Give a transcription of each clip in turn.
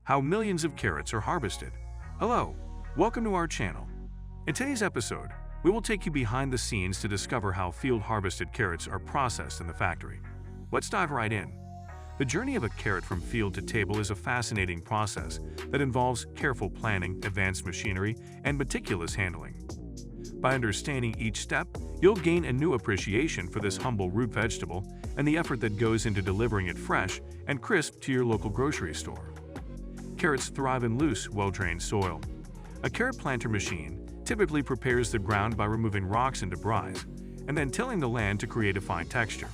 How millions of carrots are harvested. Hello, welcome to our channel. In today's episode, we will take you behind the scenes to discover how field-harvested carrots are processed in the factory. Let's dive right in. The journey of a carrot from field to table is a fascinating process that involves careful planning, advanced machinery, and meticulous handling. By understanding each step, you'll gain a new appreciation for this humble root vegetable and the effort that goes into delivering it fresh and crisp to your local grocery store. Carrots thrive in loose, well-drained soil. A carrot planter machine typically prepares the ground by removing rocks and debris, and then tilling the land to create a fine texture.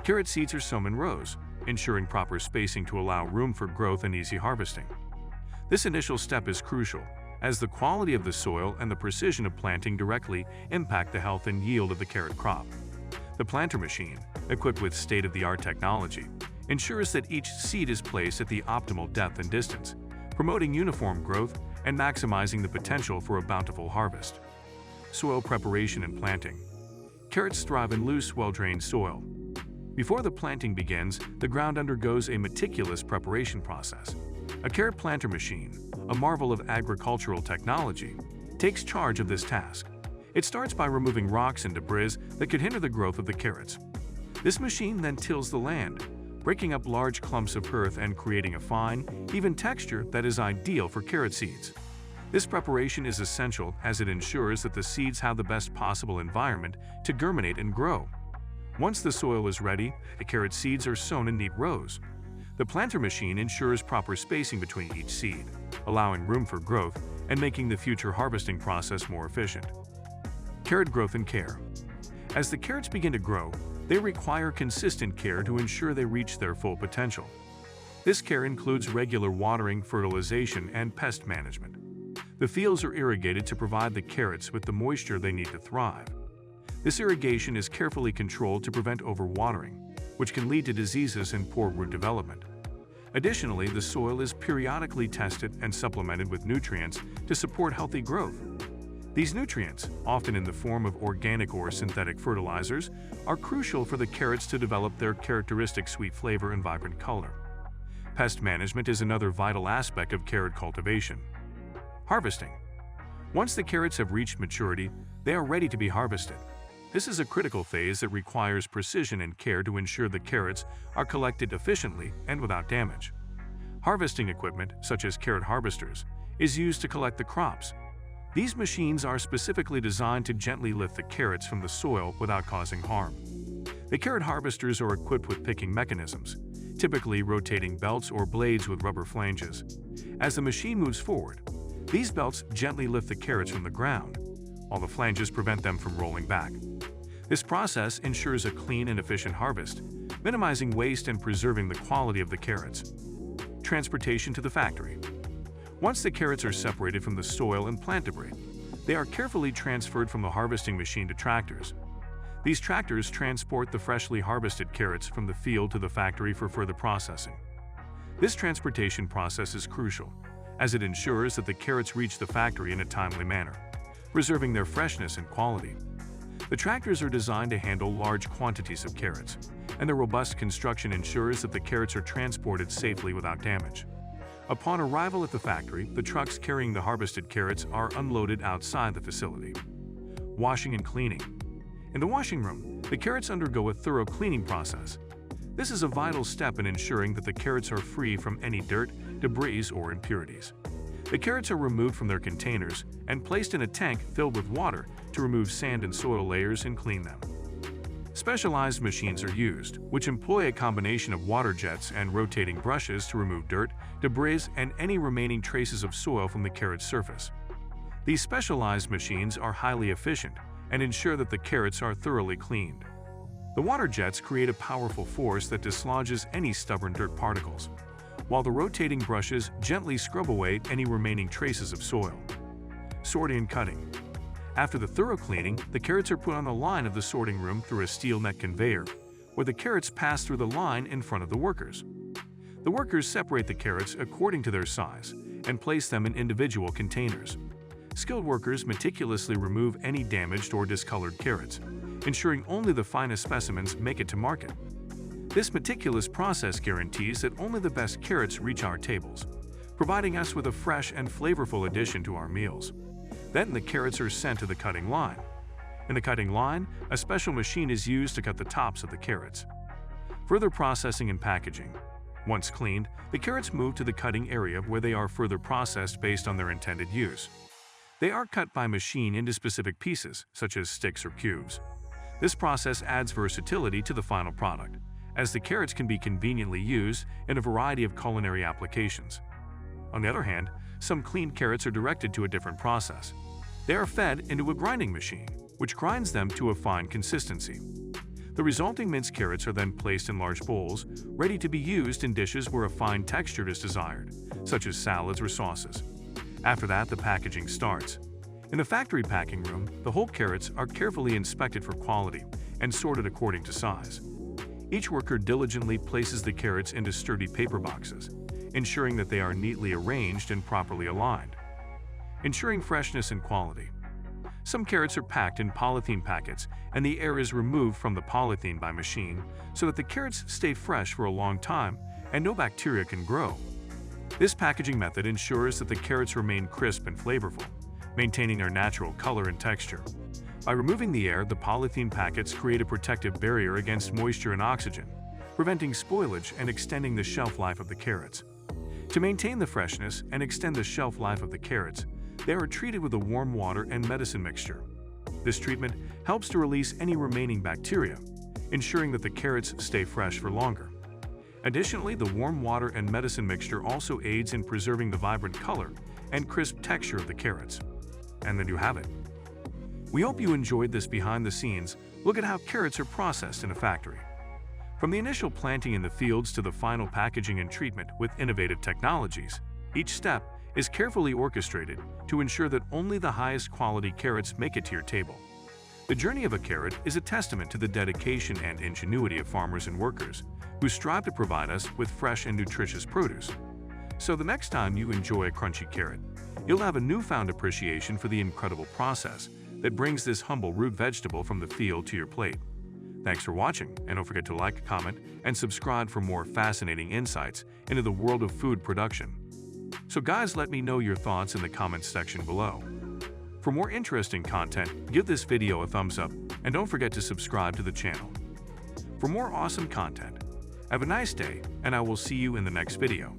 Carrot seeds are sown in rows, ensuring proper spacing to allow room for growth and easy harvesting. This initial step is crucial, as the quality of the soil and the precision of planting directly impact the health and yield of the carrot crop. The planter machine, equipped with state-of-the-art technology, ensures that each seed is placed at the optimal depth and distance, promoting uniform growth and maximizing the potential for a bountiful harvest. Soil preparation and planting. Carrots thrive in loose, well-drained soil. Before the planting begins, the ground undergoes a meticulous preparation process. A carrot planter machine, a marvel of agricultural technology, takes charge of this task. It starts by removing rocks and debris that could hinder the growth of the carrots. This machine then tills the land, breaking up large clumps of earth and creating a fine, even texture that is ideal for carrot seeds. This preparation is essential as it ensures that the seeds have the best possible environment to germinate and grow. Once the soil is ready, the carrot seeds are sown in neat rows. The planter machine ensures proper spacing between each seed, allowing room for growth and making the future harvesting process more efficient. Carrot growth and care. As the carrots begin to grow, they require consistent care to ensure they reach their full potential. This care includes regular watering, fertilization, and pest management. The fields are irrigated to provide the carrots with the moisture they need to thrive. This irrigation is carefully controlled to prevent overwatering, which can lead to diseases and poor root development. Additionally, the soil is periodically tested and supplemented with nutrients to support healthy growth. These nutrients, often in the form of organic or synthetic fertilizers, are crucial for the carrots to develop their characteristic sweet flavor and vibrant color. Pest management is another vital aspect of carrot cultivation. Harvesting. Once the carrots have reached maturity, they are ready to be harvested. This is a critical phase that requires precision and care to ensure the carrots are collected efficiently and without damage. Harvesting equipment, such as carrot harvesters, is used to collect the crops. These machines are specifically designed to gently lift the carrots from the soil without causing harm. The carrot harvesters are equipped with picking mechanisms, typically rotating belts or blades with rubber flanges. As the machine moves forward, these belts gently lift the carrots from the ground, while the flanges prevent them from rolling back. This process ensures a clean and efficient harvest, minimizing waste and preserving the quality of the carrots. Transportation to the factory. Once the carrots are separated from the soil and plant debris, they are carefully transferred from the harvesting machine to tractors. These tractors transport the freshly harvested carrots from the field to the factory for further processing. This transportation process is crucial, as it ensures that the carrots reach the factory in a timely manner, preserving their freshness and quality. The tractors are designed to handle large quantities of carrots, and their robust construction ensures that the carrots are transported safely without damage. Upon arrival at the factory, the trucks carrying the harvested carrots are unloaded outside the facility. Washing and cleaning. In the washing room, the carrots undergo a thorough cleaning process. This is a vital step in ensuring that the carrots are free from any dirt, debris, or impurities. The carrots are removed from their containers and placed in a tank filled with water to remove sand and soil layers and clean them. Specialized machines are used, which employ a combination of water jets and rotating brushes to remove dirt, debris, and any remaining traces of soil from the carrot surface. These specialized machines are highly efficient and ensure that the carrots are thoroughly cleaned. The water jets create a powerful force that dislodges any stubborn dirt particles, while the rotating brushes gently scrub away any remaining traces of soil. Sorting and cutting. After the thorough cleaning, the carrots are put on the line of the sorting room through a steel net conveyor, where the carrots pass through the line in front of the workers. The workers separate the carrots according to their size and place them in individual containers. Skilled workers meticulously remove any damaged or discolored carrots, ensuring only the finest specimens make it to market. This meticulous process guarantees that only the best carrots reach our tables, providing us with a fresh and flavorful addition to our meals. Then the carrots are sent to the cutting line. In the cutting line, a special machine is used to cut the tops of the carrots. Further processing and packaging. Once cleaned, the carrots move to the cutting area where they are further processed based on their intended use. They are cut by machine into specific pieces, such as sticks or cubes. This process adds versatility to the final product, as the carrots can be conveniently used in a variety of culinary applications. On the other hand, some cleaned carrots are directed to a different process. They are fed into a grinding machine, which grinds them to a fine consistency. The resulting minced carrots are then placed in large bowls, ready to be used in dishes where a fine texture is desired, such as salads or sauces. After that, the packaging starts. In the factory packing room, the whole carrots are carefully inspected for quality and sorted according to size. Each worker diligently places the carrots into sturdy paper boxes, ensuring that they are neatly arranged and properly aligned. Ensuring freshness and quality. Some carrots are packed in polythene packets, and the air is removed from the polythene by machine so that the carrots stay fresh for a long time and no bacteria can grow. This packaging method ensures that the carrots remain crisp and flavorful, maintaining their natural color and texture. By removing the air, the polythene packets create a protective barrier against moisture and oxygen, preventing spoilage and extending the shelf life of the carrots. To maintain the freshness and extend the shelf life of the carrots, they are treated with a warm water and medicine mixture. This treatment helps to release any remaining bacteria, ensuring that the carrots stay fresh for longer. Additionally, the warm water and medicine mixture also aids in preserving the vibrant color and crisp texture of the carrots. And there you have it. We hope you enjoyed this behind-the-scenes look at how carrots are processed in a factory. From the initial planting in the fields to the final packaging and treatment with innovative technologies, each step is carefully orchestrated to ensure that only the highest quality carrots make it to your table. The journey of a carrot is a testament to the dedication and ingenuity of farmers and workers who strive to provide us with fresh and nutritious produce. So the next time you enjoy a crunchy carrot, you'll have a newfound appreciation for the incredible process that brings this humble root vegetable from the field to your plate. Thanks for watching, and don't forget to like, comment, and subscribe for more fascinating insights into the world of food production. So guys, let me know your thoughts in the comments section below. For more interesting content, give this video a thumbs up, and don't forget to subscribe to the channel. For more awesome content, have a nice day, and I will see you in the next video.